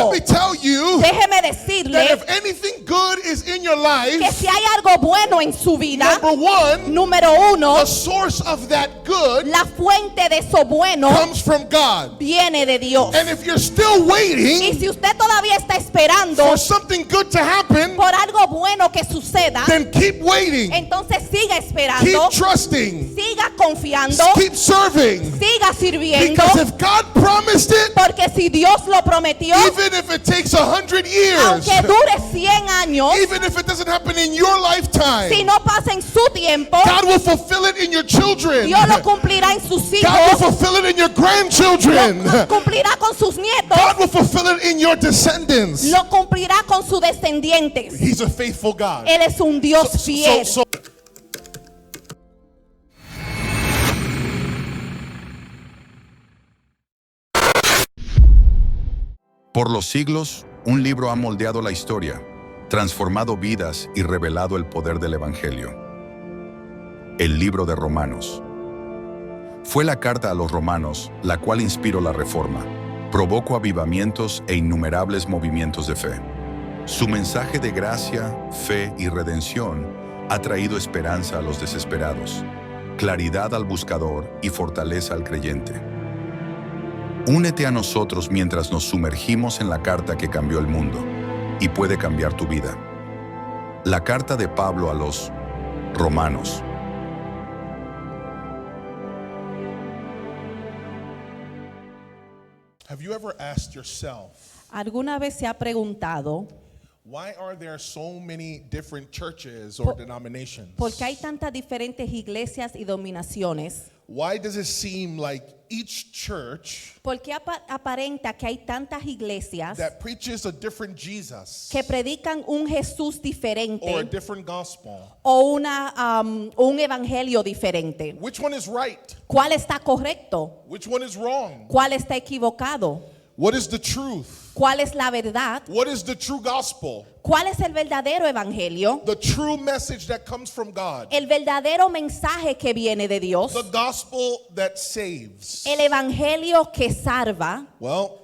Let me tell you déjeme that decirle if anything good is in your life, que si hay algo bueno en su vida, number one, número uno, the source of that good la fuente de eso bueno comes from God. viene de Dios. And if you're still Y waiting si usted todavía está esperando for something good to happen, por algo bueno que suceda, then keep waiting. entonces siga Keep esperando, trusting. siga confiando, Keep serving. siga sirviendo, Because if God promised it, porque si Dios lo prometió, even if it takes 100 years, aunque dure 100 años, even if it doesn't happen in your lifetime, si no pasa en su tiempo, God will fulfill it in your children. Dios lo cumplirá en sus God will hijos, fulfill it in your grandchildren. lo cumplirá con sus nietos, God will fulfill it in your descendants. lo cumplirá con sus descendientes. He's a faithful God. Él es un Dios fiel. Por los siglos, un libro ha moldeado la historia, transformado vidas y revelado el poder del Evangelio. El libro de Romanos. Fue la carta a los romanos la cual inspiró la Reforma, provocó avivamientos e innumerables movimientos de fe. Su mensaje de gracia, fe y redención ha traído esperanza a los desesperados, claridad al buscador y fortaleza al creyente. Únete a nosotros mientras nos sumergimos en la carta que cambió el mundo y puede cambiar tu vida. La carta de Pablo a los Romanos. Have you ever asked yourself, ¿Alguna vez se ha preguntado why are there so many different churches or denominations? por qué hay tantas diferentes iglesias y dominaciones? Why does it seem like each church ¿Por qué aparenta que hay tantas iglesias that preaches a different Jesus que predican un Jesús or a diferente different gospel? o un evangelio diferente? Which one is right? ¿Cuál está correcto? Which one is wrong? ¿Cuál está equivocado? What is the truth? ¿Cuál es la verdad? What is the true gospel? ¿Cuál es el verdadero evangelio? The true message that comes from God. El verdadero mensaje que viene de Dios. The gospel that saves. El evangelio que salva. Well,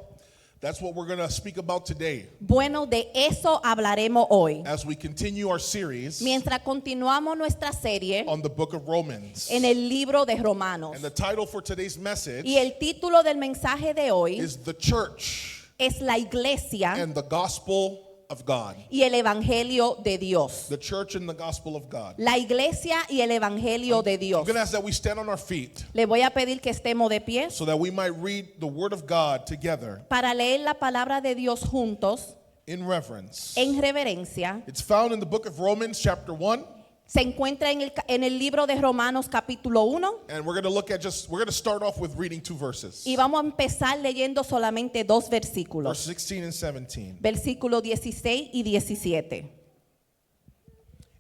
that's what we're going to speak about today Bueno, de eso hablaremos hoy. as we continue our series Mientras continuamos nuestra serie on the book of Romans. en el libro de Romanos. And the title for today's message Y el título del mensaje de hoy is The Church es la iglesia and the Gospel of God. y el evangelio de Dios. The church and the gospel of God. La iglesia y el evangelio de I'm Dios. going to ask that we stand on our feet Le voy a pedir que estemos de pie so that we might read the word of God together para leer la palabra de Dios juntos in reverence. en reverencia. It's found in the book of Romans chapter 1, Se encuentra en el libro de Romanos capítulo 1 and we're going to start off with reading two verses. y vamos a empezar leyendo solamente dos versículos. Verse 16 and 17. Versículos 16 y 17.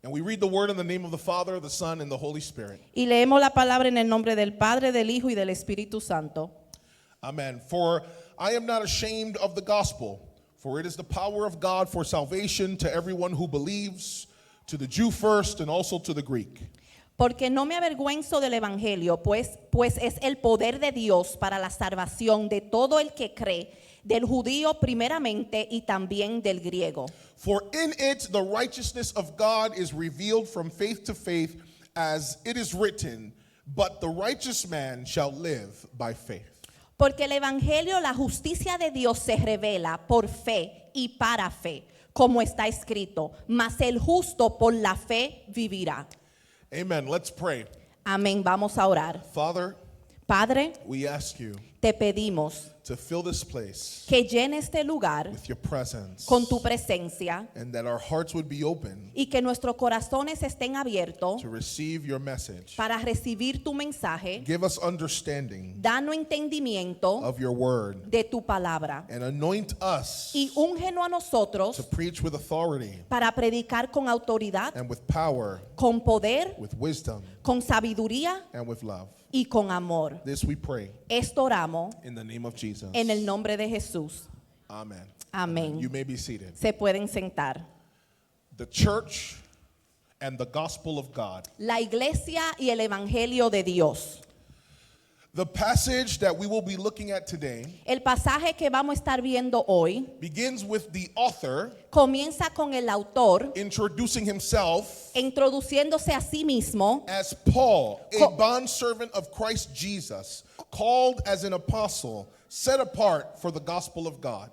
And we read the word in the name of the Father, the Son, and the Holy Spirit. Y leemos la palabra en el nombre del Padre, del Hijo y del Espíritu Santo. Amen. For I am not ashamed of the gospel, for it is the power of God for salvation to everyone who believes, to the Jew first and also to the Greek. Porque no me avergüenzo del evangelio, pues es el poder de Dios para la salvación de todo el que cree, del judío primeramente y también del griego. For in it the righteousness of God is revealed from faith to faith, as it is written, but the righteous man shall live by faith. Porque el evangelio, la justicia de Dios se revela por fe y para fe, como está escrito, mas el justo por la fe vivirá. Amen. Let's pray. Amén, vamos a orar. Father, Padre, we ask you te pedimos to fill this place que llene este lugar with your presence, con tu presencia and that our hearts would be open y que nuestros corazones estén abiertos to receive your message. para recibir tu mensaje. Give us understanding Danos entendimiento of your word, de tu palabra and anoint us y úngenos a to nosotros preach with authority para predicar con autoridad, and with power, con poder, with wisdom, con sabiduría and with love. y con amor. This we pray Esto oramos in the name of Jesus. en el nombre de Jesús. Amen. Amén. You may be seated. Se pueden sentar. The church and the gospel of God. La iglesia y el evangelio de Dios. The passage that we will be looking at today El pasaje que vamos a estar viendo hoy begins with the author comienza con el autor introducing himself introduciéndose a sí mismo as Paul, a Co- bondservant of Christ Jesus, called as an apostle, set apart for the gospel of God.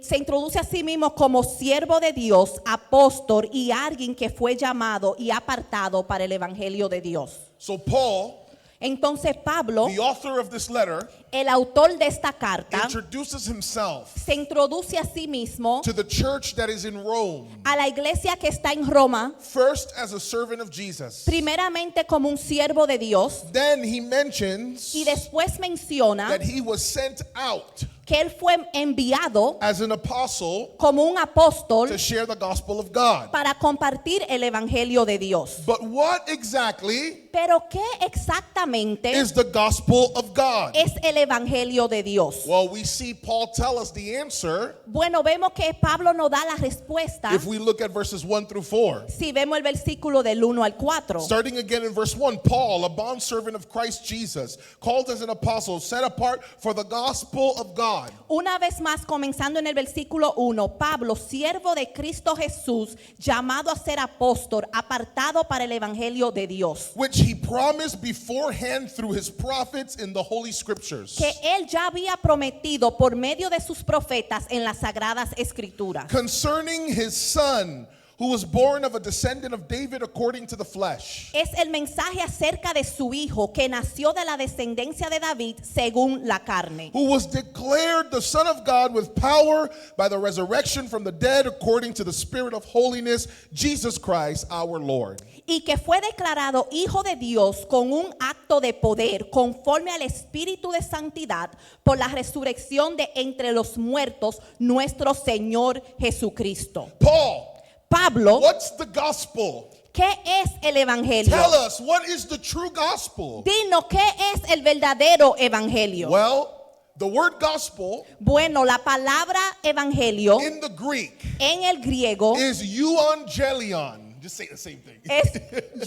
Se introduce a sí mismo como siervo de Dios, apóstol y alguien que fue llamado y apartado para el evangelio de Dios. So Paul, Entonces Pablo, the author of this letter, el autor de esta carta, introduces himself se introduce a sí mismo to the church that is in Rome, a la iglesia que está en Roma, first as a servant of Jesus. primeramente como un siervo de Dios, Then he mentions y después menciona that he was sent out que él fue enviado as an apostle como un apóstol to share the gospel of God. para compartir el evangelio de Dios. But what exactly Pero ¿qué exactamente is the gospel of God? es el evangelio de Dios? Well, we see Paul tell us the answer Bueno, vemos que Pablo nos da la respuesta if we look at verses 1 through 4. si vemos el versículo del 1 al 4. Starting again in verse 1, Paul, a bondservant of Christ Jesus, called as an apostle, set apart for the gospel of God, Una vez más, comenzando en el versículo 1, Pablo, siervo de Cristo Jesús, llamado a ser apóstol, apartado para el evangelio de Dios, which he promised beforehand through his prophets in the Holy Scriptures, que él ya había prometido por medio de sus profetas en las sagradas escrituras, concerning his son, who was born of a descendant of David according to the flesh, es el mensaje acerca de su hijo que nació de la descendencia de David según la carne, who was declared the Son of God with power by the resurrection from the dead according to the Spirit of holiness, Jesus Christ our Lord. y que fue declarado hijo de Dios con un acto de poder conforme al Espíritu de santidad por la resurrección de entre los muertos, nuestro Señor Jesucristo. Paul, Pablo, what's the gospel? ¿qué es el evangelio? Tell us, what is the true gospel? Dinos, ¿qué es el verdadero evangelio? Well, the word gospel Bueno, la palabra evangelio in the Greek en el griego is euangelion. Just say the same thing. es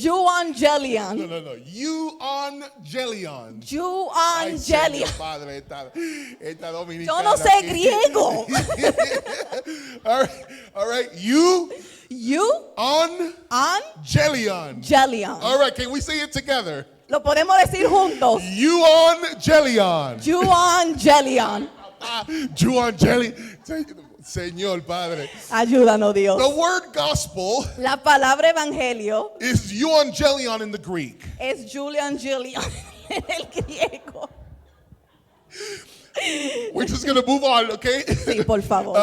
euangelion. No. Euangelion. Ay, Euangelion. Señor Padre, esta Yo dominicana no sé aquí. griego. All right. Euangelion. Euangelion. All right, can we say it together? Lo podemos decir juntos. Euangelion. Euangelion. Euangelion. Señor Padre. Ayúdanos, Dios. The word gospel La palabra evangelio is euangelion in the Greek. es euangelion en el griego. We're just going to move on, okay? Sí, por favor.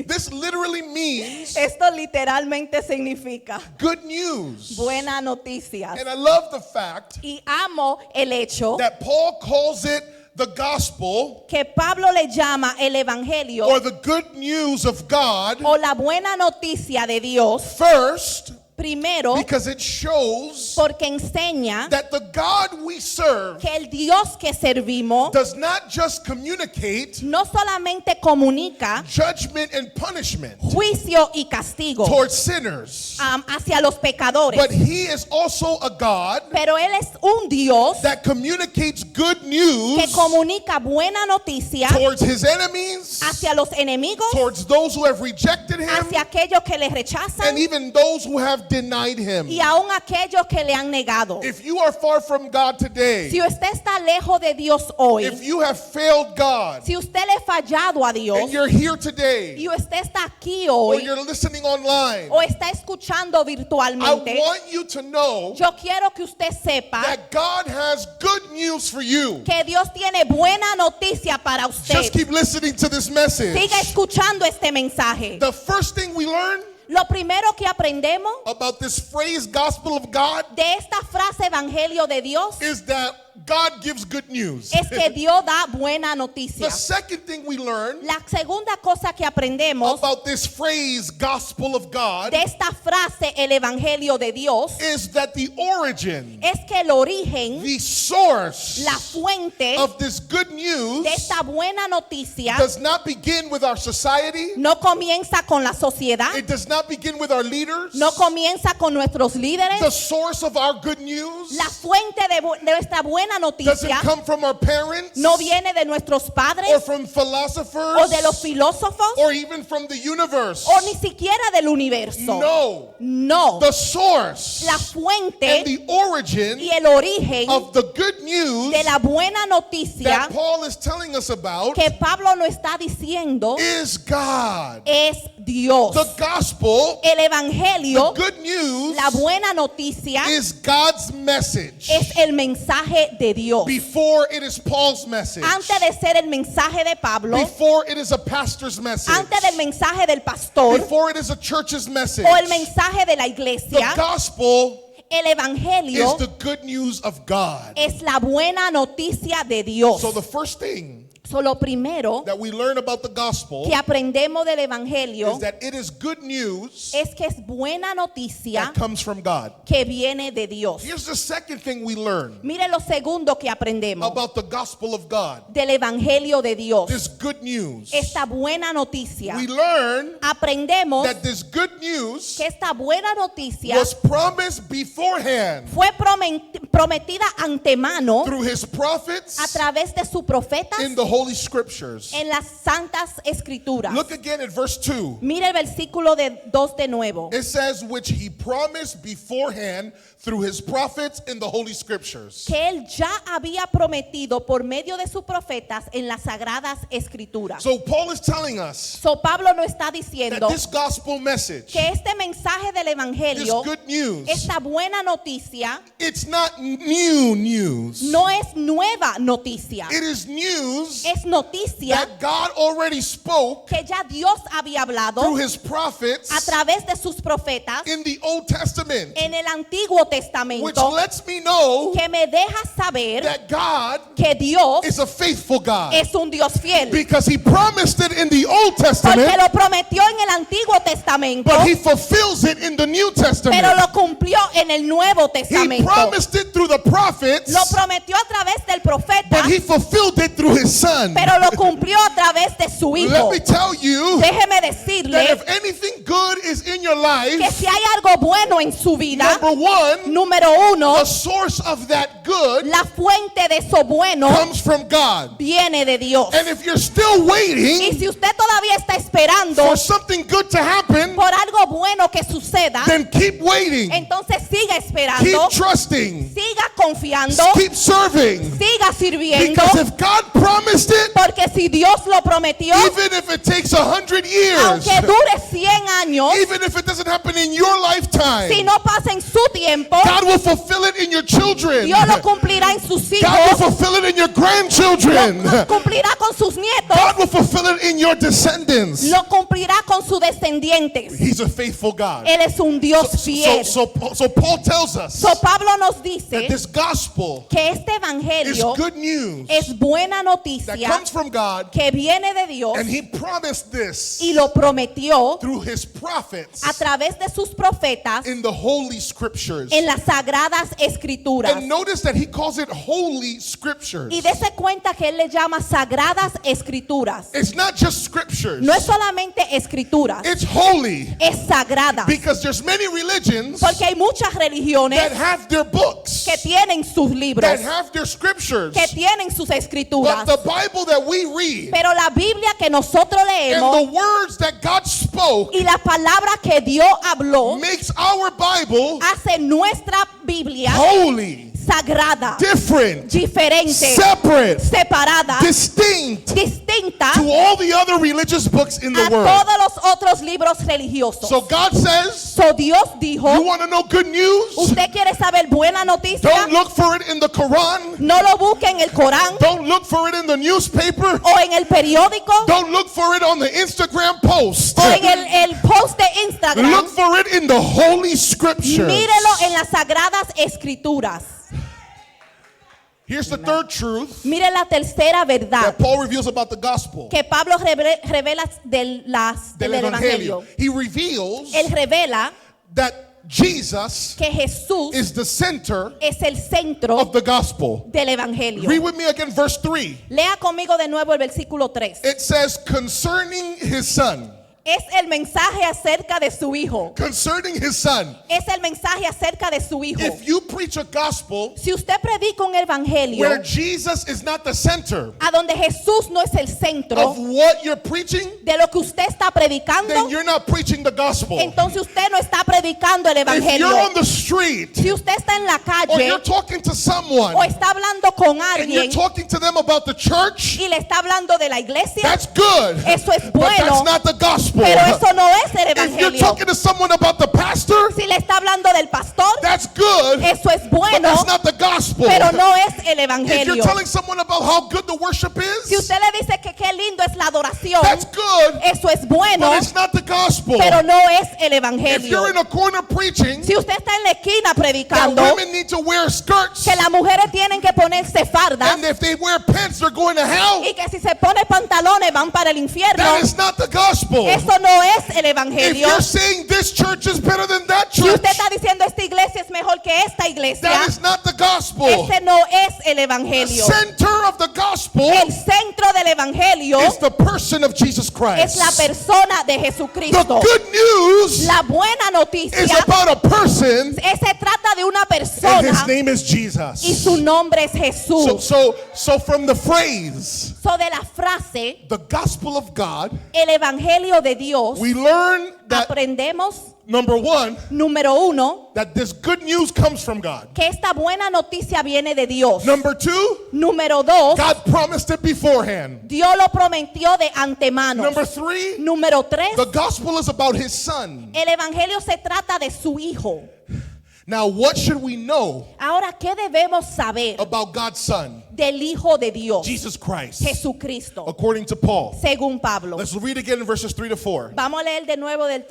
This literally means Esto literalmente significa good news. buena noticia. And I love the fact Y amo el hecho that Paul calls it the gospel que Pablo le llama el evangelio or the good news of God o la buena noticia de Dios first primero because it shows porque enseña that the God we serve que el Dios que servimos does not just communicate no solamente comunica judgment and punishment juicio y castigo towards sinners, hacia los pecadores, but he is also a God pero Él es un Dios that communicates good que news comunica buena noticia towards his enemies, hacia los enemigos, towards those who have rejected him, hacia aquellos que le rechazan and even those who have denied him. y aún aquellos que le han negado. If you are far from God today, Si usted está lejos de Dios hoy, if you have failed God, si usted le ha fallado a Dios and you're here today, y usted está aquí or hoy you're listening online, o está escuchando I virtualmente, want you to know yo quiero que usted sepa that God has good news for you. que Dios tiene buena noticia para usted. Just keep listening to this message. Siga escuchando este mensaje. The first thing we learn Lo primero que aprendemos about this phrase, gospel of God, de esta frase evangelio de Dios is that God gives good news. es que Dios da buena The noticia. second thing we learn La segunda cosa que aprendemos about this phrase, gospel of God, de esta frase el evangelio de Dios is that the origin, es que el origen, the source la fuente of this good news de esta buena noticia does not begin with our society. no comienza con la sociedad, It does not begin with our leaders. no comienza con nuestros The líderes. source of our good news La fuente de nuestra buena buena doesn't noticia come from our parents no viene de nuestros or padres from philosophers o de los filósofos or even from the universe. o ni siquiera del universo. No. No. The source La and fuente the origin y el origen of the good news de la buena noticia that Paul is telling us about que Pablo nos está diciendo is God. es Dios. The gospel, El the evangelio, good news, la buena noticia is God's message es el mensaje de Dios. before it is Paul's message, Antes de ser el mensaje de Pablo, before it is a pastor's message, antes del mensaje del pastor before it is a church's message. o el mensaje de la The iglesia, gospel el is evangelio the good news of God. es la buena noticia de Dios. So the first thing So, lo primero that we learn about the gospel que aprendemos del evangelio is that it is good news es que es buena noticia that comes from God. que viene de Dios. Here's the second thing we learn Mire lo segundo que aprendemos about the gospel of God. del evangelio de Dios. This good news. Esta buena noticia. We learn Aprendemos that this good news que esta buena noticia was promised beforehand fue prometida antemano through his a prophets través de sus profetas in the Holy Scriptures. en las santas escrituras. Look again at verse 2. Mire el versículo 2 de nuevo. It says, which he promised beforehand through his prophets in the Holy Scriptures. Que él ya había prometido por medio de sus profetas en las sagradas escrituras. So Paul is telling us So Pablo nos está that diciendo this gospel message, que este mensaje del this evangelio, good news, esta buena noticia, it's not new news. no es nueva noticia. It is news Es noticia that God already spoke que ya Dios había hablado through his a prophets través de sus profetas in the Old Testament, en el Antiguo which Testamento, lets me know que me deja saber that God que Dios is a faithful God, es un Dios fiel. because he promised it in the Old Porque Testament, lo prometió en el Antiguo Testamento, but he fulfills it in the New pero Testament. lo cumplió en el Nuevo He Testamento. promised it through the prophets, Lo prometió a través del profeta, but he fulfilled it through his son. pero lo cumplió a través de su Let hijo. me tell you Déjeme that decirle if anything good is in your que life, si hay algo bueno en su vida, number one, número uno, the source of that good la fuente de eso bueno comes from God. viene de Dios. And if you're still Y waiting si usted todavía está esperando for something good to happen, por algo bueno que suceda, then keep waiting, entonces siga keep esperando, trusting, siga confiando, keep serving. siga sirviendo, Because if God promised it, porque si Dios lo prometió, even if it takes 100 years, aunque dure 100 años, even if it doesn't happen in your lifetime, si no pasa en su tiempo, God will fulfill it in your children. Dios lo cumplirá en sus God will hijos, fulfill it in your grandchildren. lo cumplirá con sus nietos, God will fulfill it in your descendants. lo cumplirá con sus descendientes. He's a faithful God. Él es un Dios fiel. So Paul tells us So Pablo nos that dice this gospel que este is evangelio good news es buena that noticia comes from God, que viene de Dios and he promised this y lo prometió through his prophets a través de sus profetas in the Holy Scriptures. en las sagradas escrituras. And notice that he calls it Holy Scriptures. Y dése cuenta que él le llama sagradas escrituras. It's not just Scriptures. No es solamente escrituras, It's holy, es sagrada. because there's many religions Porque hay muchas religiones that have their books, que tienen sus libros, that have their scriptures. que tienen sus escrituras. But the Bible that we read Pero la Biblia que nosotros and leemos the words that God spoke y la palabra que Dios habló makes our Bible hace nuestra Biblia holy, sagrada, different, diferente, separate, separada, distinct distinta to all the other religious books in the a world. todos los otros libros religiosos. So God says, So Dios you dijo, want to know good news? ¿usted quiere saber buena noticia? Don't look for it in the Quran. No lo busque en el Corán Don't look for it in the newspaper. o en el periódico Don't look for it on the Instagram post. o en el post de Instagram. Look for it in the Holy Scriptures. Mírelo en las sagradas escrituras. Here's the third truth Mire la tercera verdad that Paul reveals about the gospel, que Pablo revela del Evangelio. He reveals Él revela that Jesus que Jesús is the center es el centro of the gospel. del Evangelio. Read with me again verse 3. Lea conmigo de nuevo el versículo 3. It says, concerning his son, Es el mensaje acerca de su hijo. concerning his son. Es el mensaje acerca de su hijo. If you preach a gospel Si usted predica un evangelio where Jesus is not the center a donde Jesús no es el centro of what you're preaching, de lo que usted está predicando, then you're not preaching the gospel. entonces usted no está predicando el If evangelio. you're on the street Si usted está en la or calle you're talking to someone o está hablando con and you're alguien talking to them about the church, y le está hablando de la iglesia, that's good. eso es But that's bueno, not the gospel. pero eso no es el If you're evangelio. talking to someone about the pastor, Si le está hablando del pastor, that's good. eso es But bueno, that's not the gospel. pero no es el If you're evangelio. telling someone about how good the worship Si is, usted le dice que qué lindo es la adoración, that's good. eso es bueno, But it's not the gospel. pero no es el If evangelio. you're in a corner preaching Si usted está en la esquina that predicando women need to wear skirts, que las mujeres tienen que ponerse fardas and if they wear pants, they're going to hell, y que si se pone pantalones van para el infierno, that is not the gospel. eso no es el If evangelio. you're saying this church is better than that Si church, usted está diciendo esta iglesia es mejor que esta iglesia, that is not the gospel. ese no es el The evangelio. center of the gospel El centro del evangelio is the person of Jesus es Christ. la persona de The Jesucristo. good news La buena noticia is about a person, se trata de una and persona his name is y Jesus. su nombre es Jesús. So from the phrase, So de la frase the gospel of God, el evangelio de Dios, we learn that, aprendemos, number one, número uno, that this good news comes from God. que esta buena noticia viene de Dios. Number two, Número dos, God promised it beforehand. Dios lo prometió de antemano. Number three, Número tres, the gospel is about his son. el evangelio se trata de su hijo. Now, what should we know Ahora, ¿qué debemos saber about God's son, del Hijo de Dios, Jesus Christ, Jesucristo, according to Paul? según Pablo? Let's read again in verses 3 to 4. Vamos a leer de nuevo del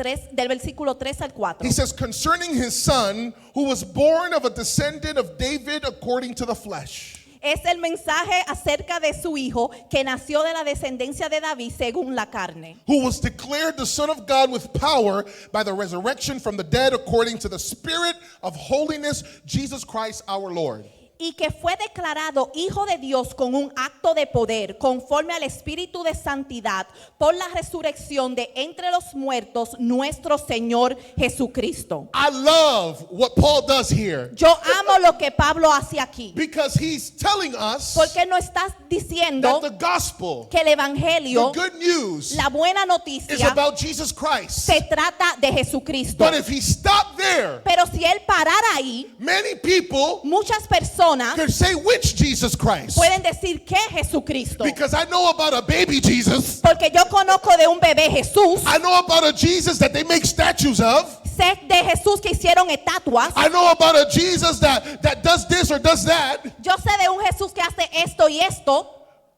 versículo 3 al 4. He says, concerning his son, who was born of a descendant of David according to the flesh. Es el mensaje acerca de su hijo que nació de la descendencia de David según la carne, Who was declared the Son of God with power by the resurrection from the dead according to the Spirit of holiness, Jesus Christ our Lord. y que fue declarado hijo de Dios con un acto de poder conforme al espíritu de santidad por la resurrección de entre los muertos nuestro Señor Jesucristo. I love what Paul does here Yo amo lo que Pablo hace aquí, because he's telling us porque no estás that diciendo the gospel, que el evangelio, the good news, la buena is noticia, about Jesus Christ. se trata de Jesucristo. But if he stopped there, Pero si él parara ahí, many people muchas personas could say, which Jesus Christ? pueden decir que Jesucristo. Because I know about a baby Jesus. Porque yo conozco de un bebé Jesús, I know about a Jesus that they make statues of. sé de Jesús que hicieron estatuas, I know about a Jesus that does this or does that. yo sé de un Jesús que hace esto y esto.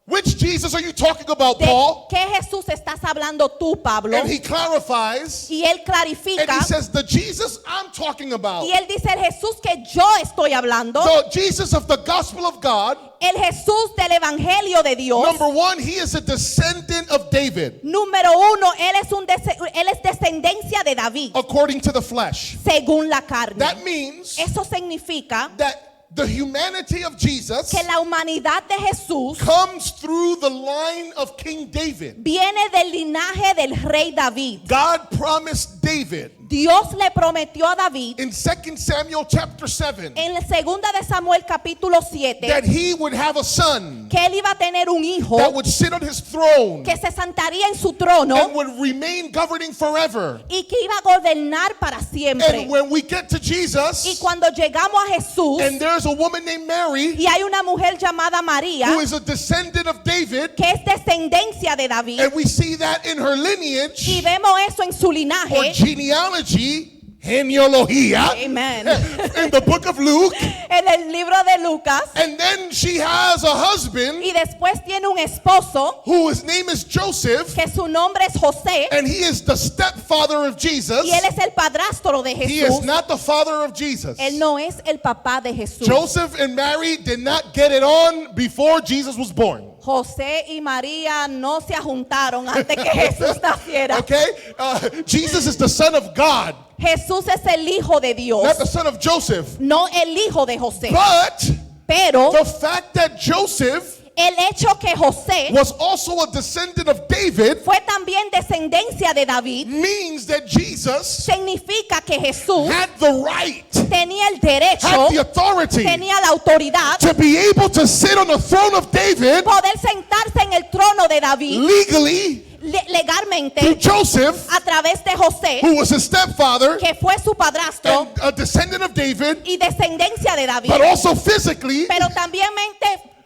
Which Jesus are you talking about, ¿De Paul? qué Jesús estás hablando tú, Pablo? And he clarifies, Y él and clarifica, he says, the Jesus I'm talking about, y él dice el Jesús que yo estoy hablando, the Jesus of the gospel of God, el Jesús del Evangelio de Dios. number one, he is a descendant of David, Número uno, él es descendencia de David, according to the flesh. según la carne. That means Eso significa that the humanity of Jesus que la humanidad de Jesús comes through the line of King David. viene del linaje del rey David. God promised David Dios le prometió a David in 2 Samuel chapter 7 en la segunda de Samuel capítulo 7 that he would have a son que él iba a tener un hijo that would sit on his throne que se sentaría en su trono and would remain governing forever. y que iba a gobernar para siempre. And when we get to Y Jesus, cuando llegamos a Jesús and there's a woman named Mary y hay una mujer llamada María who is a descendant of David, que es descendencia de David and we see that in her y lineage vemos eso en su or linaje. genealogy, genealogía, Amen. in the book of Luke, En el libro de Lucas. and then she has a husband Y después tiene un esposo whose name is Joseph, que su nombre es José and he is the stepfather of Jesus. y él es el padrastro de He is Jesús. not the father of Jesus. Él no es el papá de Jesús. Joseph and Mary did not get it on before Jesus was born. José y María no se juntaron antes que Jesús naciera. Okay? Jesus is the son of God, Jesús es el hijo de Dios, not the son of Joseph. no el hijo de José. But Pero the fact that Joseph El hecho que José was also a descendant of David fue también descendencia de David means that Jesus significa que Jesús had the right, tenía el derecho, had the authority tenía la autoridad, to be able to sit on the throne of David poder sentarse en el trono de David legally through legalmente Joseph, a través de José, who was his stepfather que fue su padrastro and a descendant of David, y descendencia de David, but also physically pero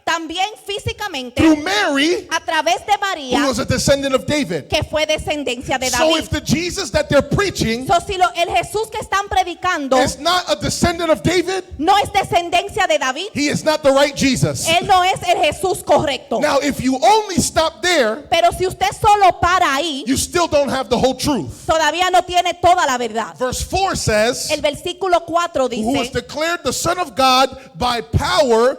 también físicamente through Mary, a través de who María, was a descendant of David. que fue descendencia de So David. if the Jesus that they're preaching So, si el Jesús que están predicando is not a descendant of David, no es descendencia de David, he is not the right Jesus. él no es el Jesús correcto. Now, if you only stop there, Pero si usted solo para ahí, you still don't have the whole truth. todavía no tiene toda la verdad. Verse 4 says, El versículo 4 who was dice, declared the Son of God by power,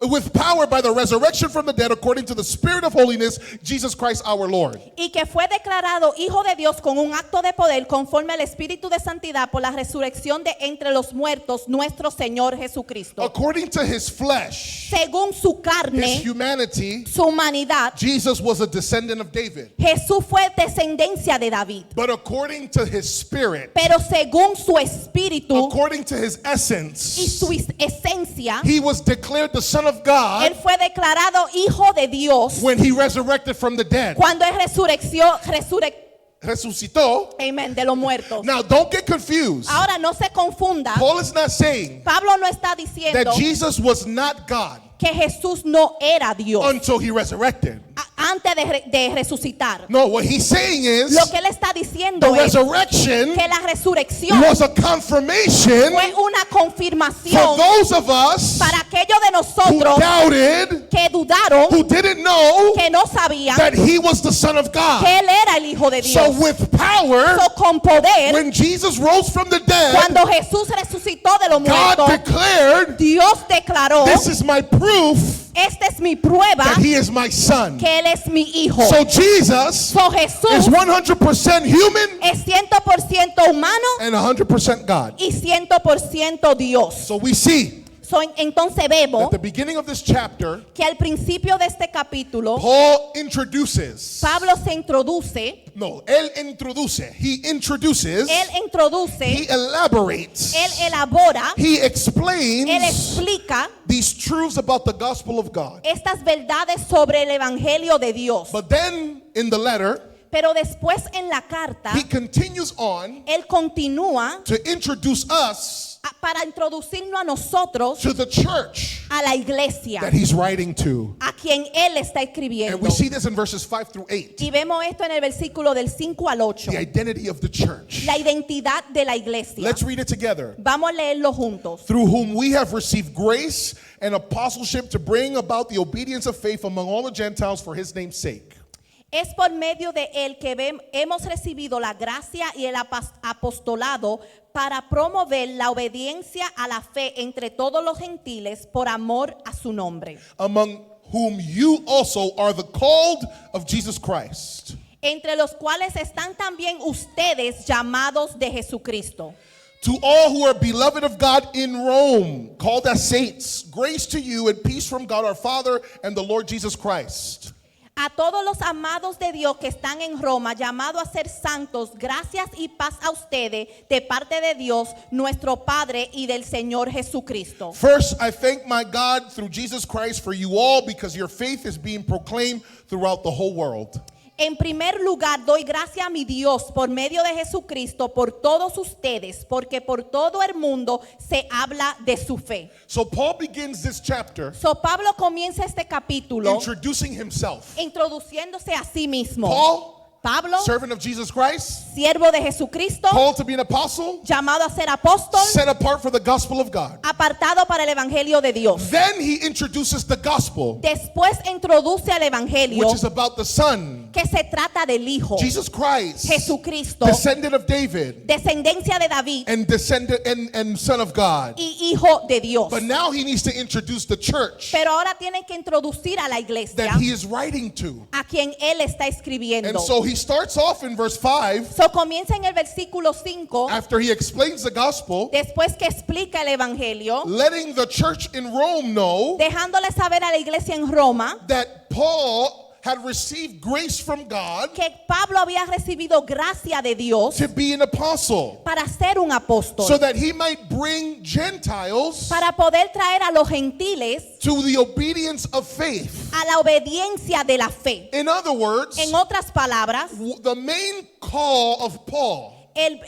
with power by the resurrection from the dead, according to the Spirit of holiness, Jesus Christ our Lord. y que fue declarado hijo de Dios con un acto de poder conforme al Espíritu de santidad por la resurrección de entre los muertos, nuestro Señor Jesucristo. According to his flesh, Según su carne, his humanity, su humanidad, Jesus was a descendant of David. Jesús fue descendencia de David. But according to his spirit, Pero según su espíritu according to his y essence, su esencia, he was declared the Son of God él fue declarado hijo de Dios when he resurrected from the dead. cuando él Resucitó. amén, de los muertos. Now, don't get confused. Ahora no se confunda, Paul is not saying Pablo no está diciendo that Jesus was not God que Jesús no era Dios until he resurrected. antes de resucitar. No, what he's saying is Lo que él está diciendo the es resurrection que la resurrección was a confirmation fue una for confirmación those of us para aquellos de who nosotros doubted, que dudaron, who didn't know que no sabían that he was the Son of que God. él era el hijo de So Dios. with power, So, con poder, when Jesus rose from the dead, cuando Jesús resucitó de los God muertos, declared, Dios declaró, this is my proof esta es mi prueba that he is my son. que él es mi hijo. So Jesus So, Jesús is 100% human es 100% humano and 100% God. y 100% Dios. So we see So, entonces vemos at the beginning of this chapter, que al principio de este capítulo Paul introduces. Pablo se introduce, No, él introduce. He introduces. él introduce, He elaborates. él elabora, He él explains explica these truths about the gospel of God. estas verdades sobre el evangelio de Dios. But then in the letter, Pero después en la carta, he continues on él continúa to introduce us para introducirnos a nosotros, to the church a la iglesia, that he's writing to. a quien él está And escribiendo. we see this in verses 5 through 8. Y vemos esto en el versículo del 5 al 8. The identity of the church. La identidad de la iglesia. Let's read it together. Vamos a leerlo juntos. Through whom we have received grace and apostleship to bring about the obedience of faith among all the Gentiles for his name's sake. Es por medio de él que hemos recibido la gracia y el apostolado para promover la obediencia a la fe entre todos los gentiles por amor a su nombre. Among whom you also are the called of Jesus Christ. Entre los cuales están también ustedes llamados de Jesucristo. To all who are beloved of God in Rome, called as saints, grace to you and peace from God our Father and the Lord Jesus Christ. A todos los amados de Dios que están en Roma, llamados a ser santos, gracias y paz a ustedes de parte de Dios, nuestro Padre y del Señor Jesucristo. First, I thank my God through Jesus Christ for you all because your faith is being proclaimed throughout the whole world. En primer lugar, doy gracias a mi Dios por medio de Jesucristo por todos ustedes, porque por todo el mundo se habla de su fe. So Paul begins this chapter So Pablo comienza este capítulo introducing himself. introduciéndose a sí mismo. Paul, Pablo, servant of Jesus Christ, siervo de Jesucristo, called to be an apostle, llamado a ser apóstol, set apart for the gospel of God. apartado para el evangelio de Dios. Then he introduces the gospel, Después introduce al evangelio, which is about the Son que se trata del Hijo, Jesus Christ, Jesucristo, descendant of David descendencia de David and descendant and son of God. y Hijo de Dios. But now he needs to introduce the church Pero ahora tiene que introducir a la iglesia that he is writing to. a quien él está And escribiendo. so he starts off in verse 5 So comienza en el versículo 5, after he explains the gospel, después que explica el evangelio, letting the church in Rome know dejándole saber a la iglesia en Roma that Paul had received grace from God que Pablo había recibido gracia de Dios to be an apostle, para ser un apóstol, so that he might bring Gentiles para poder traer a los gentiles to the obedience of faith. a la obediencia de la fe. In other words, En otras palabras, the main call of Paul, el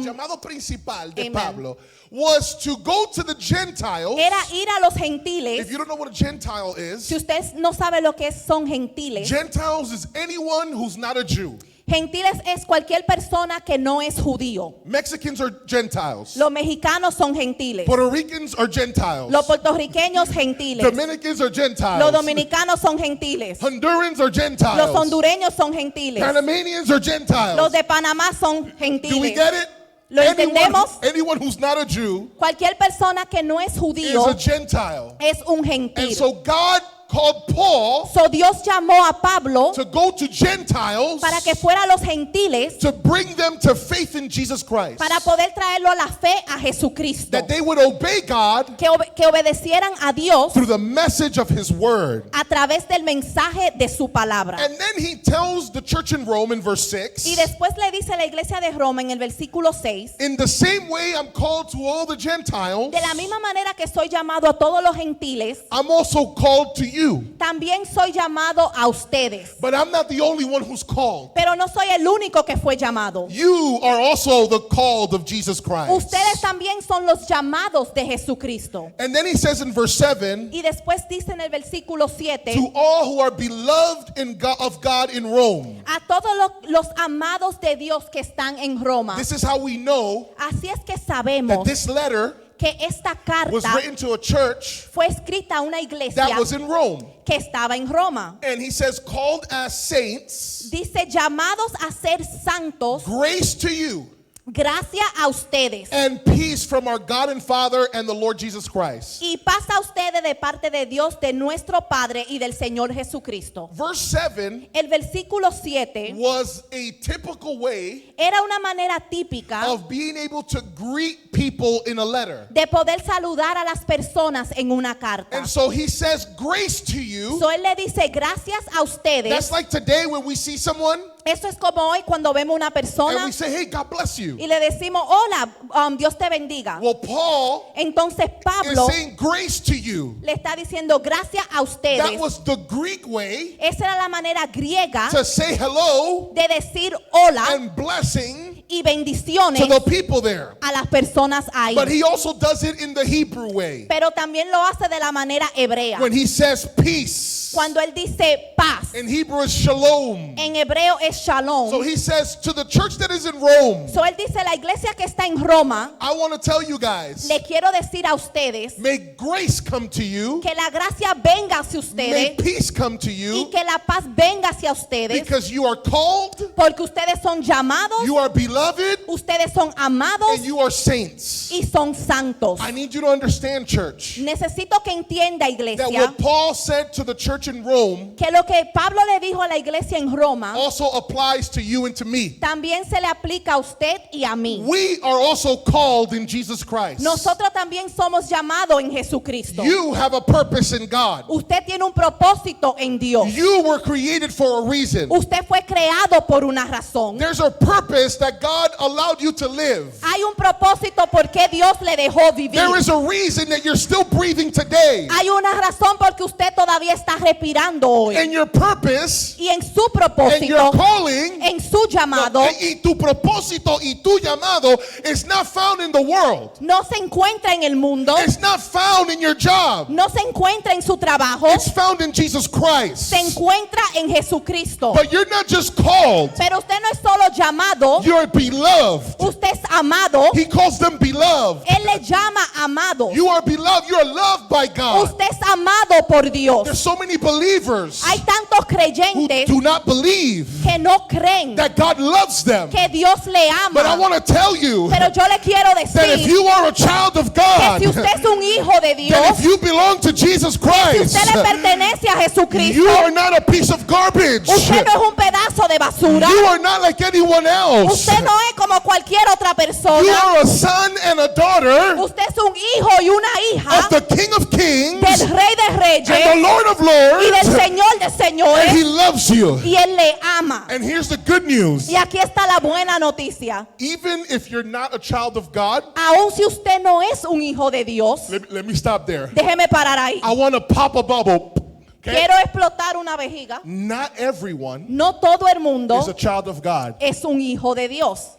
llamado principal de Amen. Pablo, was to go to the Gentiles. era ir a los gentiles. If you don't know what a Gentile is, Si usted no sabe lo que son gentiles, Gentiles is anyone who's not a Jew. gentiles es cualquier persona que no es judío. Mexicans are Gentiles. Los mexicanos son gentiles. Puerto Ricans are Gentiles. Los puertorriqueños gentiles. Dominicans are Los Gentiles. dominicanos son gentiles. Hondurans are Los Gentiles. hondureños son gentiles. Panamanians are Gentiles. Los de Panamá son Do we gentiles. get it? ¿Lo entendemos? Anyone who's not a Jew Cualquier persona que no es is judío a Gentile. es un And gentil. so God called Paul So Dios llamó a Pablo to go to Gentiles para que fuera a los gentiles to bring them to faith in Jesus Christ. para poder traerlo a la fe a Jesucristo. That they would obey God Que obedecieran a Dios through the message of his word. a través del mensaje de su palabra. And then he tells the church in Rome in verse Y 6, después le dice a la iglesia de Roma en el versículo 6, in the same way I'm called to all the Gentiles, de la misma manera que soy llamado a todos los gentiles, I'm also called to you. también soy llamado a ustedes. But I'm not the only one who's called. Pero no soy el único que fue llamado. You are also the called of Jesus Christ. Ustedes también son los llamados de Jesucristo. And then he says in verse 7, Y después dice en el versículo 7, to all who are beloved of God in Rome. a todos los amados de Dios que están en Roma. This is how we know Así es que that sabemos this letter que esta was carta written to a church fue escrita a una iglesia that was in Rome. que estaba en Roma. And he says, called as saints, Dice, llamados a ser santos, grace to you gracia a ustedes. and peace from our God and Father and the Lord Jesus Christ. Y paz a ustedes de parte de Dios, de nuestro Padre y del Señor Jesucristo. Verse 7 El versículo 7 was a typical way era una manera típica of being able to greet people in a letter. de poder saludar a las personas en una carta. And so he says, grace to you. So él le dice gracias a ustedes. That's like today when we see someone Eso es como hoy cuando vemos una and persona we say, hey, God bless you. y le decimos hola, Dios te bendiga. Well, Paul Entonces is Pablo saying grace to you. le está diciendo gracias a That ustedes. was the Greek way Esa era la manera griega to say hello de decir hola and blessing y bendiciones to the people there. a las personas ahí. But he also does it in the Hebrew way. Pero también lo hace de la manera hebrea. When he says peace, Cuando él dice paz, in Hebrew is shalom. en hebreo es shalom. So he says to the church that is in Rome, So él dice, la iglesia que está en Roma, I want to tell you guys, le quiero decir a ustedes may grace come to you, que la gracia venga hacia may ustedes peace come to y you, que la paz venga hacia ustedes, because you are called, porque ustedes son llamados, you are beloved, ustedes son amados and you are saints. y son santos. I need you to understand, church, Necesito que entienda, that iglesia, what Paul said to the church in Rome que lo que Pablo le dijo a la iglesia en Roma also applies to you and to me. también se le aplica a usted y a mí. We are also called in Jesus Christ. Nosotros también somos llamados en Jesucristo. You have a purpose in God. Usted tiene un propósito en Dios. You were created for a reason. Usted fue creado por una razón. There's a purpose that God allowed you to live. Hay un propósito por qué Dios le dejó vivir. There is a reason that you're still breathing today. Hay una razón porque usted todavía está respirando hoy. And your purpose Y en su and your propósito, calling en su llamado, y tu propósito y tu llamado is not found in the world. no se encuentra en el mundo, It's not found in your job. no se encuentra en su trabajo, It's found in Jesus Christ. se encuentra en Jesucristo. But you're not just called. Pero usted no es solo llamado, You're beloved. Usted es amado. He calls them beloved. Él le llama amado. You are beloved. You are loved by God. Usted es amado por Dios. There's so many believers Hay tantos who creyentes do not believe que no creen that God loves them. que Dios le But I ama. want to tell you Pero yo le quiero that if decir you are a child of que God, si usted es un hijo de Dios, that if you belong to Jesus si Christ, usted le pertenece a Jesucristo, you are not a piece of garbage. usted no es un pedazo de basura. You are not like anyone else. Usted no es como cualquier otra You persona. are a son and a daughter Usted es un hijo y una hija of the King of Kings del Rey de and the Reyes Lord of y del Lords, Señor de and Señores, He loves you. y Él le ama. And here's the good news. Y aquí está la buena noticia. Even if you're not a child of God, Aun si usted no es un hijo de Dios, let me stop there. déjeme parar ahí. I want to pop a bubble. Okay? Quiero explotar una vejiga. Not everyone No todo el mundo is a child of God. es un hijo de Dios.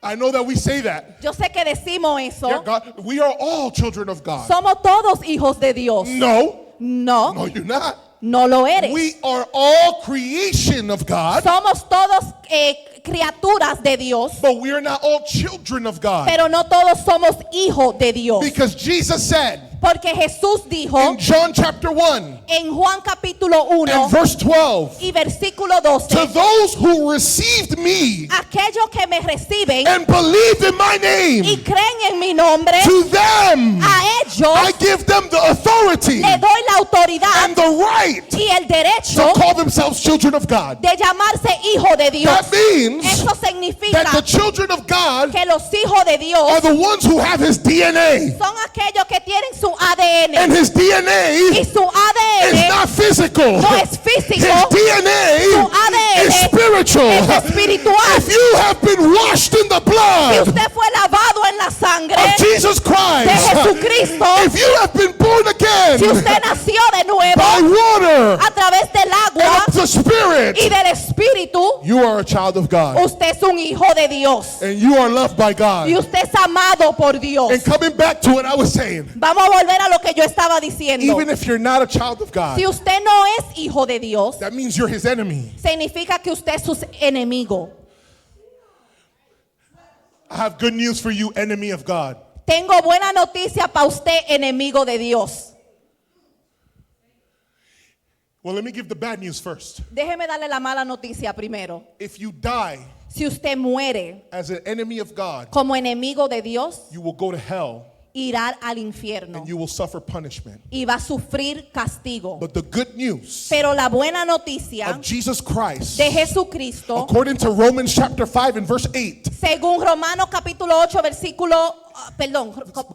I know that we say that. Yo sé que decimos eso. Yeah, God, we are all children of God. Somos todos hijos de Dios. No, No, you're not. no lo eres. We are all creation of God, Somos todos criaturas de Dios, but we are not all children of God. pero no todos somos hijos de Dios. Because Jesus said Porque Jesús dijo in John chapter 1 en Juan capítulo 1 and verse 12, y versículo to 12, those who received me aquellos que me reciben and believed in my y name, creen en mi nombre, to them a ellos I give them the authority le doy la autoridad and the right y el derecho to call themselves children of God. de llamarse hijo de Dios. That means Eso significa that the children of God que los hijos de are Dios the ones who have His DNA. son aquellos que tienen su ADN And His y DNA su is ADN not physical. no es His físico, DNA su ADN is spiritual. es espiritual. If you have been washed in the Si blood usted fue lavado en la sangre of Jesus de Christ, Jesucristo, if you have been born again si usted nació de nuevo by water a través del agua and of the Spirit, y del Espíritu, you are a child of God. usted es un hijo de Dios And you are loved by God. y usted es amado por Dios. And coming back to what I was saying, Vamos a volver a lo que yo estaba diciendo. even if you're not a child of God, Si usted no es hijo de Dios, that means you're His enemy. significa que usted es su enemigo. I have good news for you, enemy of God. Tengo buena noticia para usted, enemigo de Dios. Well, let me give the bad news first. Déjeme darle la mala noticia primero. If you die Si usted muere as an enemy of God, como enemigo de Dios, you will go to hell irá al infierno and you will suffer punishment. y va a sufrir castigo. But the good news Pero la buena noticia of Jesus Christ, de Jesucristo, according to Romans chapter 5 and verse 8, según Romanos capítulo 8, versículo,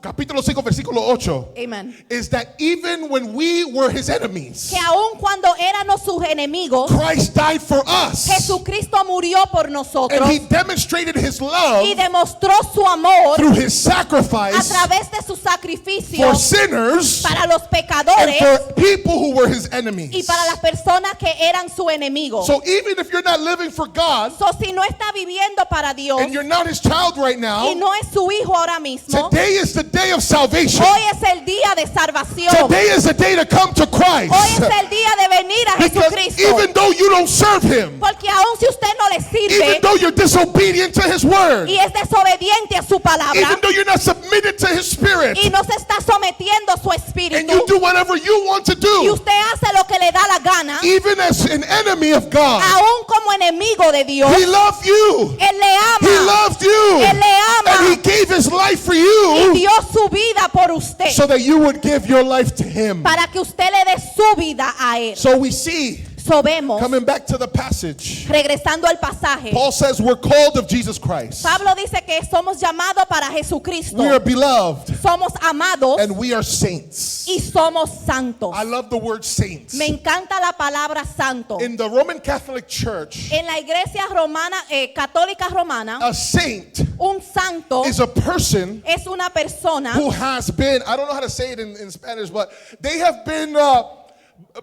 capítulo 5, versículo 8, amen, is that even when we were His enemies, que aun cuando éramos sus enemigos, Christ died for us. Jesucristo murió por And nosotros He demonstrated His love y demostró su amor through His a sacrifice través de su for sacrificio sinners para los and pecadores for people who were His y enemies. para las personas que eran su enemigo. So even if you're not living for God So, si no está viviendo para Dios and you're not His child right y now, no es su hijo ahora mismo, today is the day of salvation. hoy es el día de salvación. Today is the day to come to Hoy Christ. es el día de venir a Because Jesucristo. even though you don't serve Him, Porque aun si usted no le even sirve though you're disobedient to His word, y es desobediente a su palabra even though you're not submitted to His Spirit, y no se está sometiendo a su and espíritu you do whatever you want to y do, usted hace lo que le da la gana, even as an enemy of God, aun como enemigo de Dios, He loved you. Él le He ama loved you. Él le ama. And He gave His life for y you dio su vida por usted so that you would give your life to Him. para que usted le dé su vida a Él. So we see, So vemos, coming back to the passage, regresando al pasaje, Paul says we're called of Jesus Christ. Pablo dice que somos llamados para Jesucristo, We are beloved somos amados and we are saints. y somos santos. I love the word saints. Me encanta la palabra santo. In the Roman Catholic Church, En la iglesia romana, católica romana, a saint un santo is a person es una persona who has been, I don't know how to say it in Spanish, but they have been,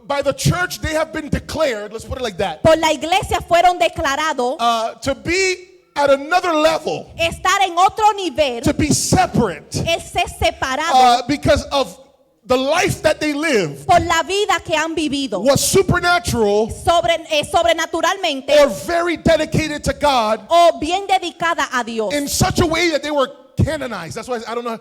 by the church, they have been declared, let's put it like that, por la iglesia fueron declarados to be at another level, estar en otro nivel, to be separate el ser separado because of the life that they lived por la vida que han vivido, was supernatural sobrenaturalmente or very dedicated to God o bien dedicada a Dios. in such a way that they were canonized. That's why I don't know.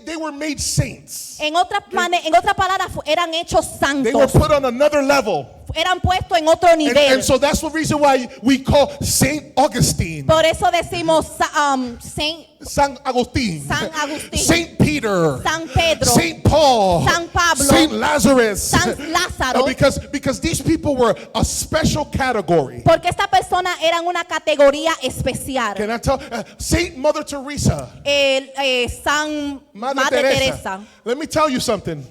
They were made saints. En otra palabra, eran hechos They were santos, put on another level. eran puestos en otro And nivel. so that's the reason why we call Saint Augustine, Por eso decimos San Agustín, San Agustín, Saint Peter, San Pedro, Saint Paul, San Pablo, Saint Lazarus. San Lázaro, Because these people were a special category. porque esta persona eran una categoría especial. Can I tell? Saint Mother Teresa, San Madre Teresa. Let me tell you something.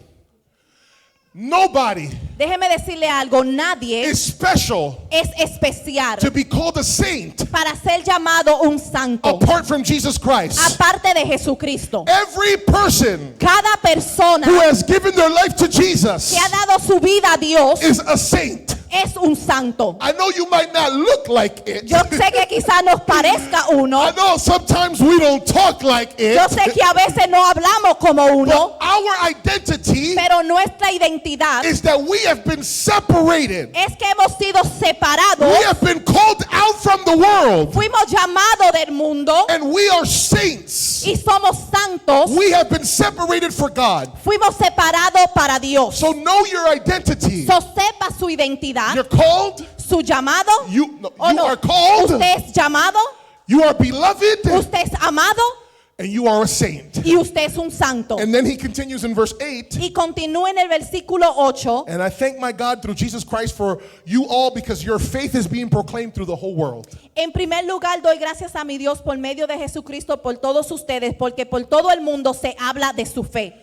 Nobody Déjeme decirle algo, nadie is special es especial to be called a saint para ser llamado un santo, apart from Jesus Christ. aparte de Jesucristo. Every person Cada persona who has given their life to Jesus que ha dado su vida a Dios is a saint. es un santo. I know you might not look like it. Yo sé que quizás nos parezca I uno, know sometimes we don't talk like it. yo sé que a veces no hablamos como uno, But our identity pero nuestra identidad is that we have been separated. es que hemos sido separados, We have been called out from the world. fuimos llamados del mundo And we are saints. y somos santos, We have been separated for God. fuimos separados para Dios. So know your identity. So sepa su identidad, You're called. su llamado, You o no, are called. usted es llamado, You are beloved. usted es amado And you are a saint. y usted es un santo. And then he continues in verse 8. Y continúa en el versículo 8. And I thank my God through Jesus Christ for you all because your faith is being proclaimed through the whole world. En primer lugar, doy gracias a mi Dios por medio de Jesucristo por todos ustedes, porque por todo el mundo se habla de su fe.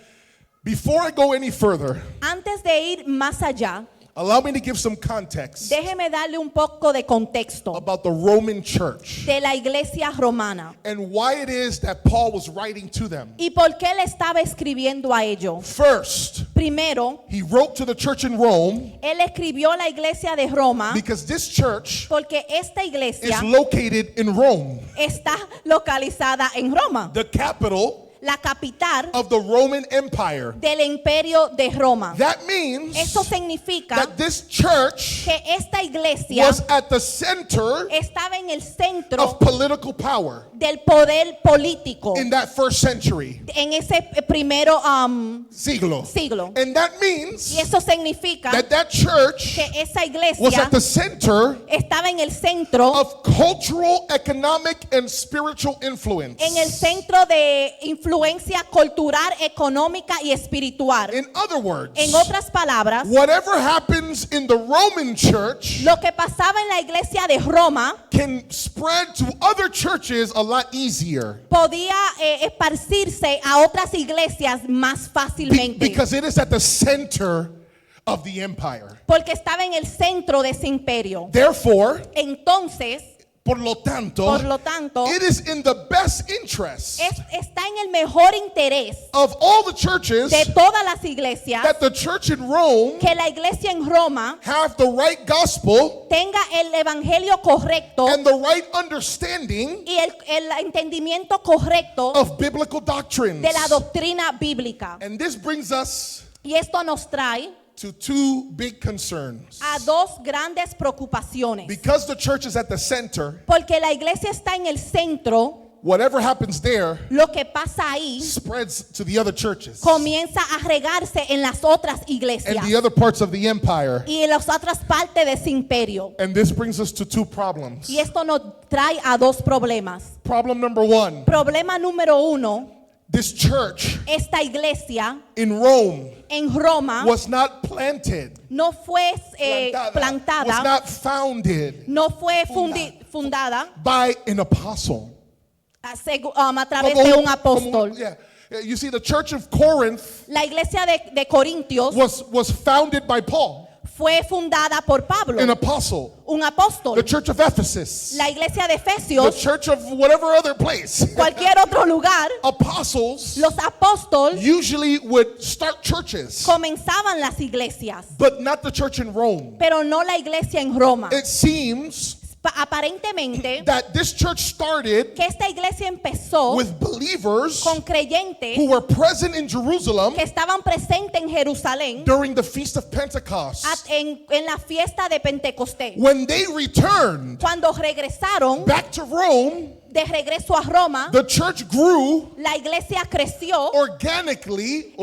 Before I go any further, Antes de ir más allá, allow me to give some context déjeme darle un poco de contexto about the Roman church de la iglesia romana and why it is that Paul was writing to them. y por qué le estaba escribiendo a ellos. First, Primero, he wrote to the church in Rome él escribió a la iglesia de Roma because this church porque esta iglesia is located in Rome, está localizada en Roma, the capital la capital of the Roman Empire. del imperio de Roma. That means Esto significa that this church que esta iglesia was at the center estaba en el centro of political power del poder político in that first century, en ese primero siglo. siglo. And that means Y eso significa that church que esa was iglesia at the center estaba en el centro, of cultural, economic, and spiritual influence. en el centro de influencia cultural, económica y espiritual. In other words, En otras palabras, whatever happens in the Roman church lo que pasaba en la iglesia de Roma can spread to other churches a lot easier podía esparcirse a otras iglesias más fácilmente. because it is at the center of the empire. Porque estaba en el centro de ese imperio. Therefore, Entonces, por lo tanto, it is in the best interest está en el mejor interés of all the churches de todas las iglesias that the church in Rome que la iglesia en Roma have the right gospel tenga el evangelio correcto and the right understanding y el entendimiento correcto of biblical doctrines. de la doctrina bíblica. And this brings us Y esto nos trae to two big concerns. a dos grandes preocupaciones. Because the church is at the center, Porque la iglesia está en el centro, whatever happens there lo que pasa ahí spreads to the other churches comienza a regarse en las otras and iglesias the other parts of the empire. y en las otras partes de ese imperio. And this brings us to two problems. Y esto nos trae a dos problemas. Problem number one, Problema número uno, this church esta iglesia in Rome en Roma was not planted, no fue was plantada, not founded no fue fundada by an apostle. a través de un apóstol. Yeah. You see, the church of Corinth La iglesia de Corintios was founded by Paul, fue fundada por Pablo, an apostle. un apóstol. The church of Ephesus, La iglesia de the Efesios, church of whatever other place. cualquier otro lugar, Apostles los apóstoles usually would start churches, comenzaban las iglesias, but not the church in Rome. pero no la iglesia en Roma. It seems Aparentemente, that this church started que esta iglesia empezó with believers con creyentes who were present in Jerusalem que estaban presentes en Jerusalén during the Feast of Pentecost. en la fiesta de Pentecostés. When they returned Cuando regresaron back to Rome, de regreso a Roma, the church grew la iglesia creció orgánicamente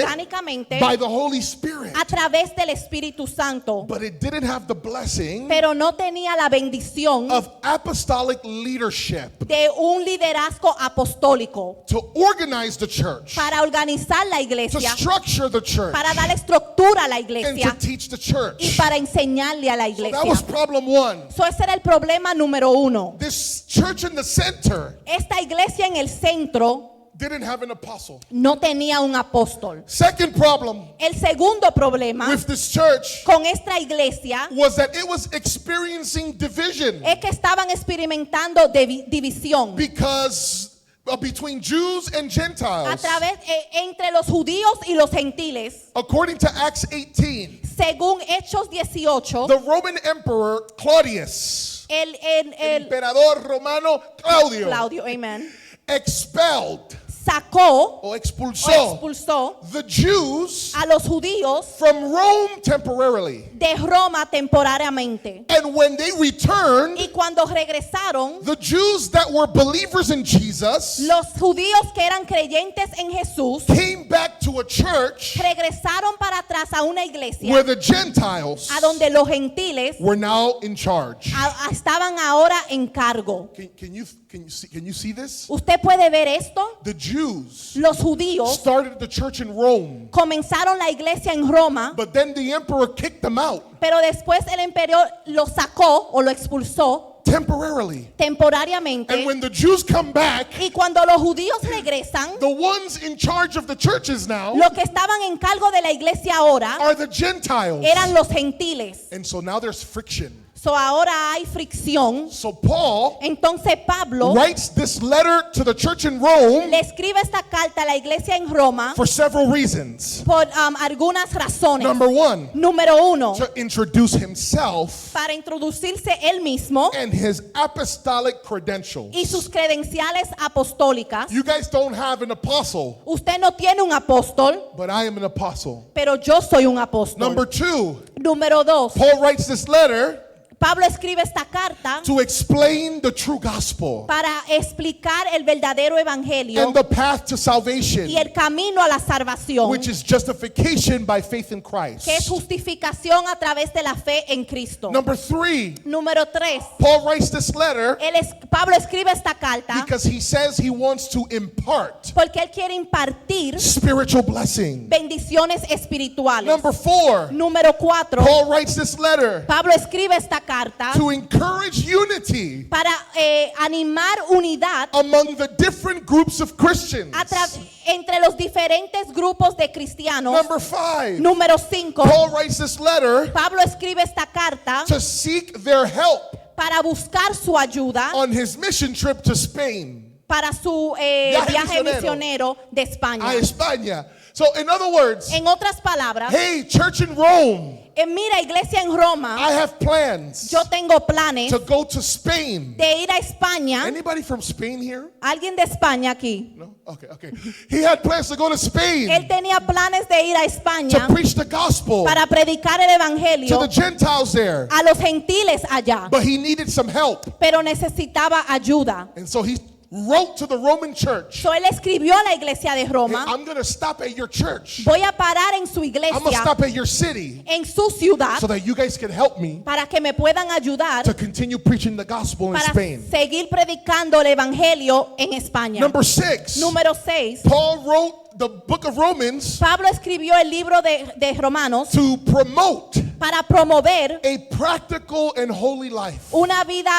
orgánicamente by the Holy Spirit. a través del Espíritu Santo, But it didn't have the blessing pero no tenía la bendición of apostolic leadership de un liderazgo apostólico to organize the church, para organizar la to iglesia, structure the church, para dar estructura a la and to iglesia teach the y church. para enseñarle a la So that was iglesia. problem one. So ese era el problema número uno. This church in the center Esta iglesia en el centro didn't have an apostle. no tenía un apóstol. Second problem El segundo problema with this church con esta iglesia was that it was experiencing division es que estaban experimentando división because between Jews and a Gentiles. través entre los judíos y los gentiles. According to Acts 18, Según Hechos 18, the Roman Emperor Claudius, el emperador romano Claudio, Claudio, amen, expelled sacó o o expulsó expulsó the Jews a los judíos from Rome temporarily. de Roma temporariamente. And when they returned, Y cuando regresaron, the Jews that were believers in Jesus los judíos que eran creyentes en Jesús came back to a church regresaron para atrás a una iglesia where the Gentiles a donde los gentiles were now in charge. estaban ahora en cargo. Can you see this? ¿Usted puede ver esto? The Jews Los judíos started the church in Rome, comenzaron la iglesia en Roma, but then the emperor kicked them out pero después el imperio lo sacó o lo expulsó temporarily. temporariamente. And when the Jews come back, Y cuando los judíos regresan, the ones in charge of the churches now los que estaban en cargo de la iglesia ahora are the Gentiles. eran los gentiles. And so now there's friction. So ahora hay fricción. So Paul Entonces Pablo writes this letter to the church in Rome le escribe esta carta a la iglesia en Roma for several reasons. por algunas razones. Number one, Número uno, to introduce himself para introducirse él mismo and his apostolic credentials. y sus credenciales apostólicas. You guys don't have an apostle, Usted no tiene un apóstol, but I am an apostle. pero yo soy un apóstol. Number two, Número dos, Paul writes this letter Pablo escribe esta carta to explain the true gospel para explicar el verdadero evangelio and the path to salvation, y el camino a la salvación, which is justification by faith in que es Christ. justificación a través de la fe en Cristo. Number three, Número tres, Paul writes this letter Pablo escribe esta carta because he says he wants to impart porque él quiere impartir spiritual blessing. bendiciones espirituales. Number four, Número cuatro, Paul writes this letter Pablo escribe esta carta to encourage unity para animar unidad among the different groups of Christians. entre los diferentes grupos de cristianos. Number five, Número 5, Paul writes this letter Pablo escribe esta carta to seek their help para buscar su ayuda on his mission trip to Spain, para su Viaje viaje misionero misionero de España. a España. So in other words, En otras palabras, hey, church in Rome, mira, iglesia en Roma, I have plans yo tengo planes to go to Spain. de ir a España. Anybody from Spain here? ¿Alguien de España aquí? No? Okay. He had plans to go to Spain Él tenía planes de ir a to España preach the gospel para predicar el to evangelio the Gentiles there. a los gentiles allá, But he needed some help. pero necesitaba ayuda. And so he wrote to the Roman church, So él escribió a la iglesia de hey, Roma, I'm going to stop at your church. voy a parar en su I'm going to iglesia, stop at your city en su ciudad, so that you guys can help me para que me puedan ayudar to continue preaching the gospel in para Spain. seguir predicando el evangelio en España. Number six, Número 6, Paul wrote the book of Romans Pablo escribió el libro de Romanos to promote para promover a practical and holy life. una vida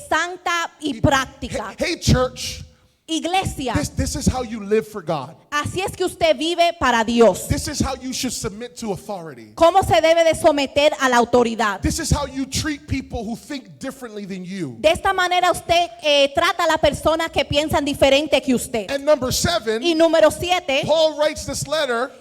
santa y práctica. Hey, church, Iglesia, this is how you live for God. así es que usted vive para Dios. This is how you should submit to authority. ¿Cómo se debe de someter a la autoridad? This is how you treat people who think differently than you. De esta manera usted trata a las personas que piensan diferente que usted. And number seven, Y número 7, Paul writes this letter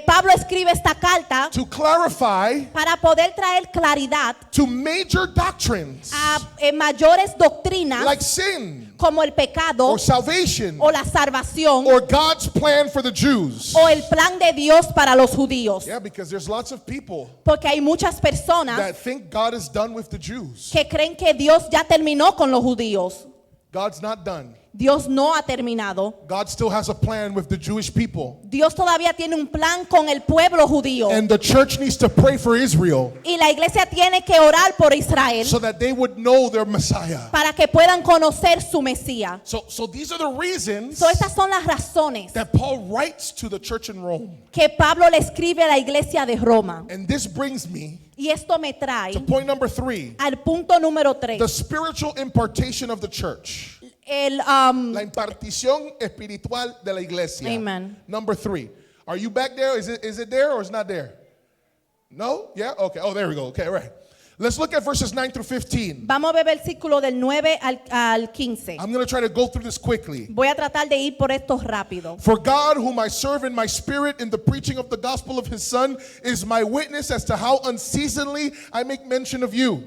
Pablo escribe esta carta to clarify para poder traer claridad to major doctrines a mayores doctrinas like sin como el pecado or salvation o la salvación or God's plan for the Jews. o el plan de Dios para los judíos. Yeah, because there's lots of people Porque hay muchas personas that think God is done with the Jews. que creen que Dios ya terminó con los judíos. God's not done. Dios no ha terminado. God still has a plan with the Jewish people. Dios todavía tiene un plan con el pueblo judío. And the church needs to pray for Israel Y la iglesia tiene que orar por Israel so that they would know their Messiah. para que puedan conocer su Mesías. So these are the reasons So, estas son las razones that Paul writes to the church in Rome. que Pablo le escribe a la iglesia de Roma. And this brings me Y esto me trae to point number 3, al punto número 3. the spiritual impartation of the church. La impartición espiritual de la iglesia. Amen. Number 3. Are you back there? Is it there or is it not there? No? Yeah? Okay. Oh, there we go. Okay, right. Let's look at verses 9 through 15. Vamos a ver versículo del 9 al 15. I'm going to try to go through this quickly. Voy a tratar de ir por esto rápido. For God, whom I serve in my spirit in the preaching of the gospel of his Son, is my witness as to how unceasingly I make mention of you.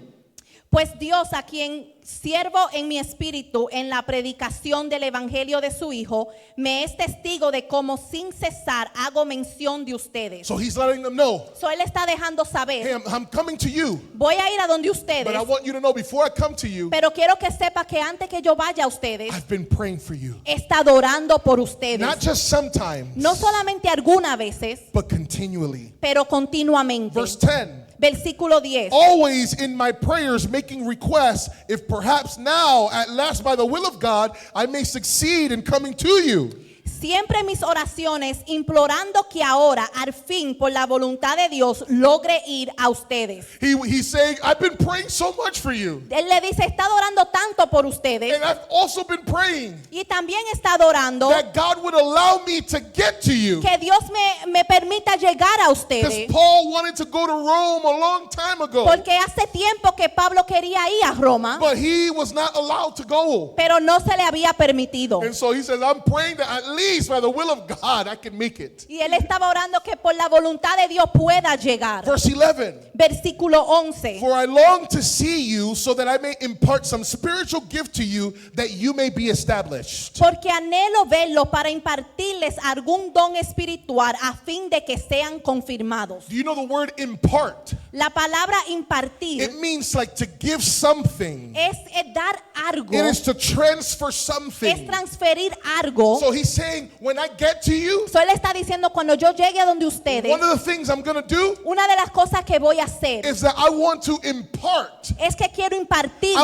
Pues Dios, a quien siervo en mi espíritu en la predicación del evangelio de su Hijo, me es testigo de cómo sin cesar hago mención de ustedes. So he's letting them know, So él está dejando hey, saber, I'm coming to you, voy a ir a donde but ustedes, I want you to know before I come to you, pero quiero que sepa que antes que yo vaya a ustedes, I've been praying for you. he estado orando por ustedes. Not just sometimes, No solamente algunas veces, but continually. pero continuamente. Verse 10. Versículo 10. Always in my prayers making requests, if perhaps now, at last by the will of God, I may succeed in coming to you. Siempre en mis oraciones implorando que ahora, al fin, por la voluntad de Dios, logre ir a ustedes. He's saying, I've been praying so much for you. Él le dice, he estado orando tanto por ustedes. And I've also been praying Y también he estado orando that God would allow me to get to you. que Dios me permita llegar a Because ustedes. Paul wanted to go to Rome a long time ago, Porque hace tiempo que Pablo quería ir a Roma, but he was not allowed to go. pero no se le había permitido. And so he says, I'm praying that at least by the will of God I can make it. Y él estaba orando que por la voluntad de Dios pueda llegar. Verse 11. Versículo 11. For I long to see you so that I may impart some spiritual gift to you that you may be established. Porque anhelo verlo para impartirles algún don espiritual a fin de que sean confirmados. Do you know the word impart? La palabra impartir It means like to give something. es dar algo, It is to transfer es something. transferir algo. So he's saying, when I get to you, So él está diciendo, cuando yo llegue a donde ustedes, one of the things I'm going to do una de las cosas que voy a hacer is that I want to impart. es que quiero I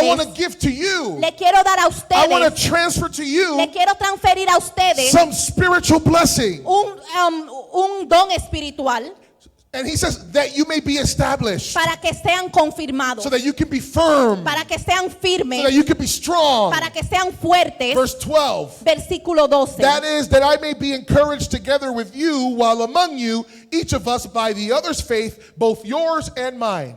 want to impartirles, give to you. le quiero dar a I want to ustedes, transfer to you le quiero transferir a ustedes some spiritual blessing. un don espiritual And he says that you may be established, para que sean confirmados, so that you can be firm, para que sean so that firmes, you can be strong. para que sean fuertes. Verse 12. Versículo 12. That is, that I may be encouraged together with you, while among you, each of us by the other's faith, both yours and mine.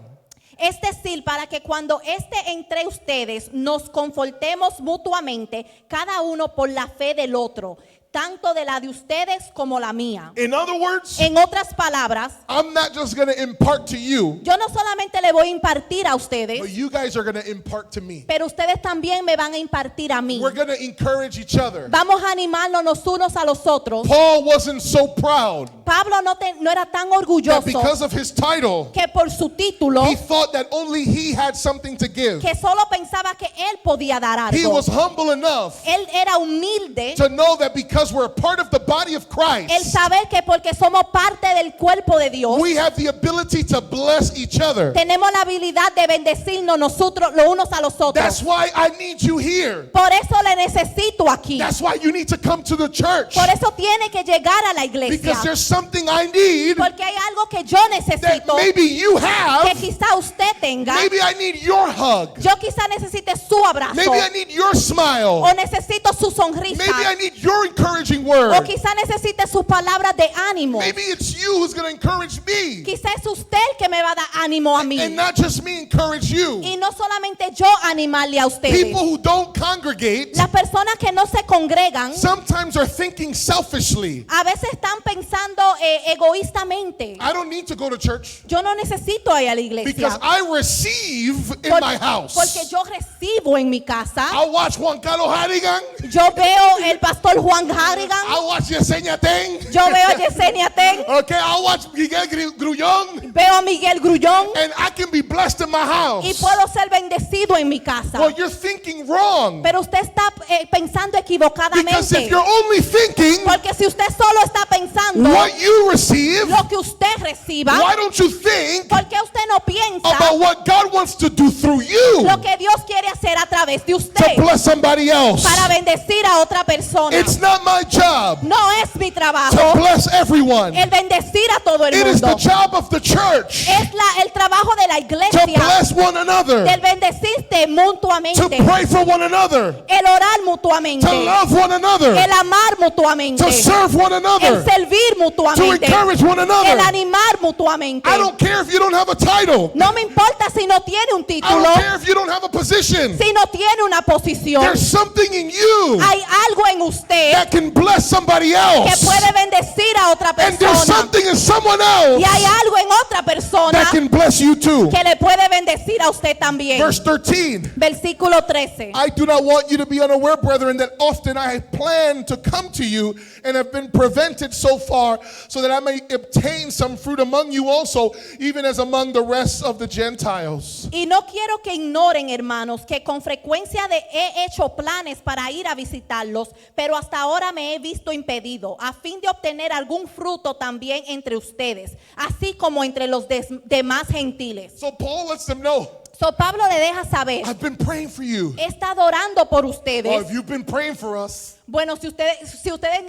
Es decir, para que cuando esté entre ustedes nos confortemos mutuamente, cada uno por la fe del otro, tanto de la de ustedes como la mía. In other words, En otras palabras, I'm not just going to impart to you, yo no solamente le voy a impartir a ustedes, but you guys are going to impart to me. pero ustedes también me van a impartir a mí. We're going to encourage each other. Vamos a animarnos los unos a los otros. Paul wasn't so proud Pablo no era tan that orgulloso because of his title, que por su título, he thought that only he had something to give. que solo pensaba que él podía dar He algo. was humble enough Él era humilde. to know that because we're a part of the body of El Christ, saber que porque somos parte del cuerpo de Dios, we have the ability to bless each other. tenemos la habilidad de bendecirnos nosotros los unos a los That's otros. why I need you here. Por eso le necesito aquí. That's why you need to come to the church. Por eso tiene que llegar a la iglesia. Because there's something I need Porque hay algo que yo that necesito maybe you que have. quizá usted tenga. Maybe I need your hug. Yo quizá necesite su abrazo Maybe I need your o smile. necesito su sonrisa Maybe I need your encouragement. encouraging O word. quizá necesite sus palabras de ánimo. Maybe it's you who's going to encourage me. Quizá es usted el que me va a dar ánimo a mí. And not just me encourage you. Y no solamente yo animarle a ustedes. People who don't congregate Las personas que no se congregan sometimes are thinking selfishly. a veces están pensando egoístamente. I don't need to go to church Yo no necesito ir a la because iglesia. I receive in Por- my house. Porque yo recibo en mi casa. I'll watch Juan Carlos Harrigan. Yo veo el pastor Juan Harrigan. I'll watch Yesenia Ten. Yo veo a Yesenia Ten. Okay, I'll watch Miguel Grullón. Veo a Miguel Grullón. And I can be blessed in my house. Y puedo ser bendecido en mi casa. Well, you're thinking wrong. Pero usted está pensando Because if equivocadamente. you're only thinking Porque si usted solo está pensando what you receive, lo que usted reciba, why don't you think ¿por qué usted no piensa about what God wants to do through you lo que Dios quiere hacer a través de to usted bless somebody else? para bendecir a otra persona? It's not my job No es mi to trabajo bless everyone. el bendecir a todo el It is the mundo. job of the church Es el trabajo de la to iglesia bless one another, del bendecirte to mutuamente, pray for one another, el orar mutuamente, to love one another, el amar mutuamente, to serve one el another, servir to mutuamente, encourage one el another. animar mutuamente. I don't care if you don't have a title. No me importa si no tiene un I título, don't care if you don't have a position. si no tiene una posición. There's something in you Hay algo en usted that can bless somebody que else. puede bendecir a otra And there's persona. something in someone Y else hay algo en otra persona that can bless you too. que le puede bendecir a usted también. Verse 13. Versículo 13. I do not want you to be unaware, brethren, that often I have planned to come to you and have been prevented so far, so that I may obtain some fruit among you also, even as among the rest of the Gentiles. Y no quiero que ignoren, hermanos, que con frecuencia he hecho planes para ir a visitarlos, pero hasta ahora me he visto impedido, a fin de obtener algún fruto también entre ustedes, así como entre los demás gentiles. So Paul lets them know, So Pablo le deja saber, I've been praying for you. he estado orando por Well, ustedes. if you've been praying for us, Bueno, si ustedes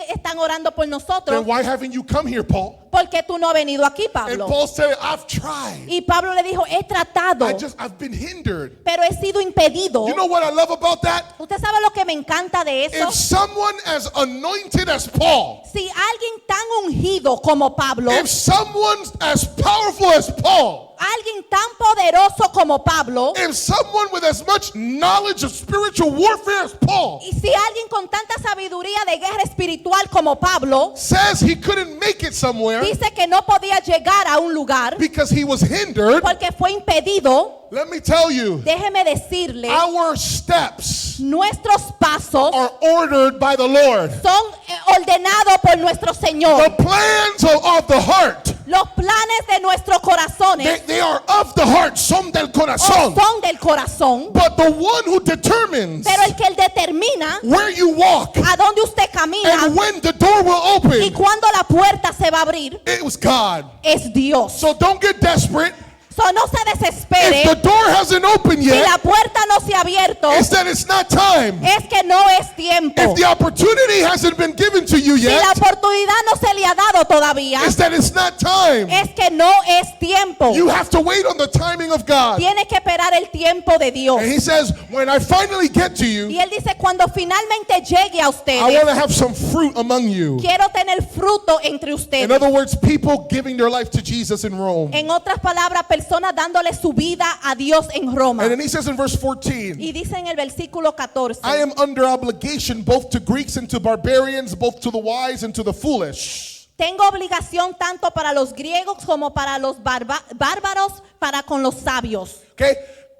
están orando por then nosotros, why haven't you come here, Paul? ¿por qué tú no has venido aquí, And Pablo? Paul said, I've tried. Y Pablo le dijo, he tratado, I've been hindered. pero he sido impedido. You know what I love about that? ¿Usted sabe lo que me encanta de eso? If someone as anointed as Paul, Si alguien tan ungido como Pablo, if someone as powerful as Paul, alguien tan poderoso como Pablo, if someone with as much knowledge of spiritual warfare as Paul y si alguien con tanta sabiduría de guerra espiritual como Pablo, says he couldn't make it somewhere dice que no podía llegar a un lugar because he was hindered, porque fue impedido, let me tell you, déjeme decirle, our steps nuestros pasos are ordered by the Lord. son ordenados por nuestro The Señor. plans of the heart, Los planes de nuestros corazones they are of the heart, son del o corazón. son del corazón, But the one who determines pero el que él determina where you walk a dónde usted camina and when the door will y open, cuando la puerta se va a abrir, it was God. es Dios. So don't get desperate. So, no se If the desespere door hasn't opened si yet, la puerta no se ha abierto, it's that it's not time. es que no es tiempo. If the opportunity hasn't been given to you Si la yet, oportunidad no se le ha dado todavía, it's that it's not time. es que no es tiempo. You have to wait on the timing of God. Tiene que esperar el tiempo de Dios. And he says, when I finally get to you, Y él dice, cuando finalmente llegue a I ustedes, want to have some fruit among you. quiero tener fruto entre In ustedes. other words, people giving their life to Jesus in Rome. En otras palabras, personas dándole su vida a Dios en Roma. And then he says in verse 14, Y dice en el versículo 14, I am under obligation both to Greeks and to barbarians, both to the wise and to the foolish. tengo obligación tanto para los griegos como para los bárbaros, para con los sabios. Okay?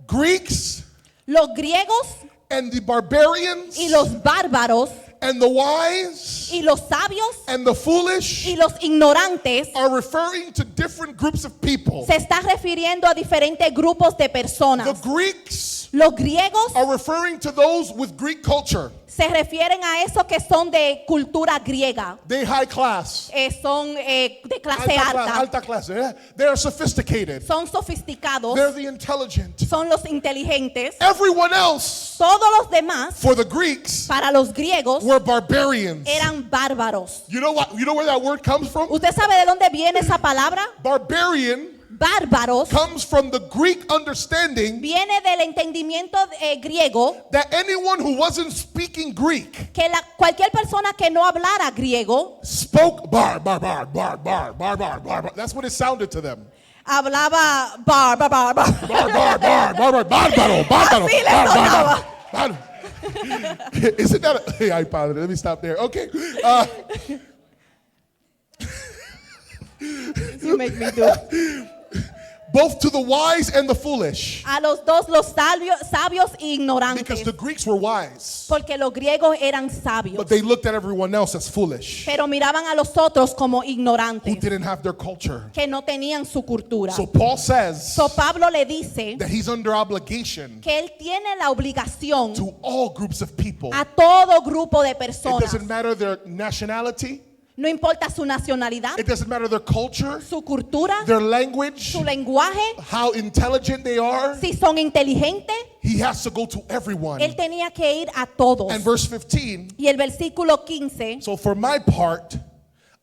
Greeks Los griegos and the barbarians y los bárbaros and the wise y los sabios and the foolish y los ignorantes are referring to different groups of people. se está refiriendo a diferentes grupos de The personas. Greeks Los griegos are referring to those with Greek culture. se refieren a esos que son de cultura griega, They high class. son de clase alta, Alta clase. Yeah. They are sophisticated. son sofisticados, They're the intelligent. son los inteligentes. Everyone else, Todos los demás, for the Greeks, para los griegos, were barbarians. eran bárbaros. You know what? You know where that word comes from? ¿Usted sabe de dónde viene esa palabra? Barbarian bárbaros comes from the Greek understanding viene del entendimiento griego that anyone who wasn't speaking Greek que cualquier persona que no hablara griego spoke bar, bar, bar, bar, bar, bar, bar, bar, bar. That's what it sounded to them. hablaba bar, bar, bar, bar. Bar, bar, bar, bar, bar, bárbaro, bárbaro, Así le bar, bar, sonaba. bar, bar. Isn't that hey, ay, padre, let me stop there. Okay. You make me do. Both to the wise and the foolish. A los dos, los sabios e Because ignorantes. the Greeks were wise, Porque los griegos eran sabios. but they looked at everyone else as foolish, Pero miraban a los otros como who ignorantes. didn't have their culture. Que no tenían su cultura. So Paul says So Pablo le dice that he's under obligation que él tiene la obligación to all groups of people. a todo grupo de It personas. doesn't matter their nationality. No importa su nacionalidad, It doesn't matter their culture, su cultura, their language, su lenguaje, how intelligent they are. si son inteligentes. He has to go to everyone. Él tenía que ir a todos. And verse 15, Y el versículo 15, so for my part,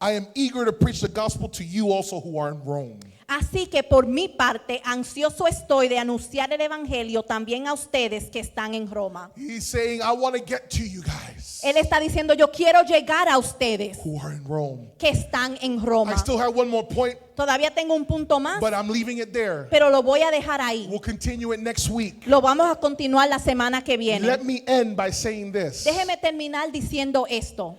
I am eager to preach the gospel to you also who are in Rome. así que por mi parte, ansioso estoy de anunciar el evangelio también a ustedes que están en Roma. He's saying, I want to get to you guys Él está diciendo, yo quiero llegar a ustedes who are in Rome. que están en Roma. I still have one more point, Todavía tengo un punto más, but I'm leaving it there. pero lo voy a dejar ahí. We'll continue it next week. Lo vamos a continuar la semana que viene. Let me end by saying this. Déjeme terminar diciendo esto.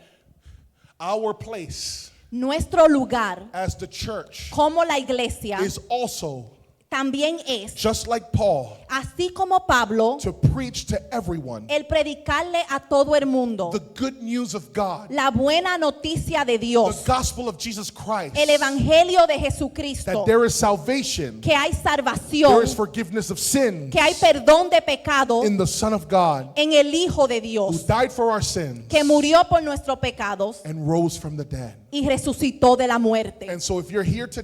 Our place Nuestro lugar as the church como la iglesia is also, también es, just like Paul, así como Pablo, to preach to everyone el predicarle a todo el mundo the good news of God, la buena noticia de the Dios, gospel of Jesus Christ, el evangelio de Jesucristo, that there is salvation, que hay there salvación, is forgiveness of sins que hay perdón de pecado in the Son of God en el Hijo de who Dios, died for our sins que murió por nuestros pecados and rose from the dead. y resucitó de la muerte. And so if you're here today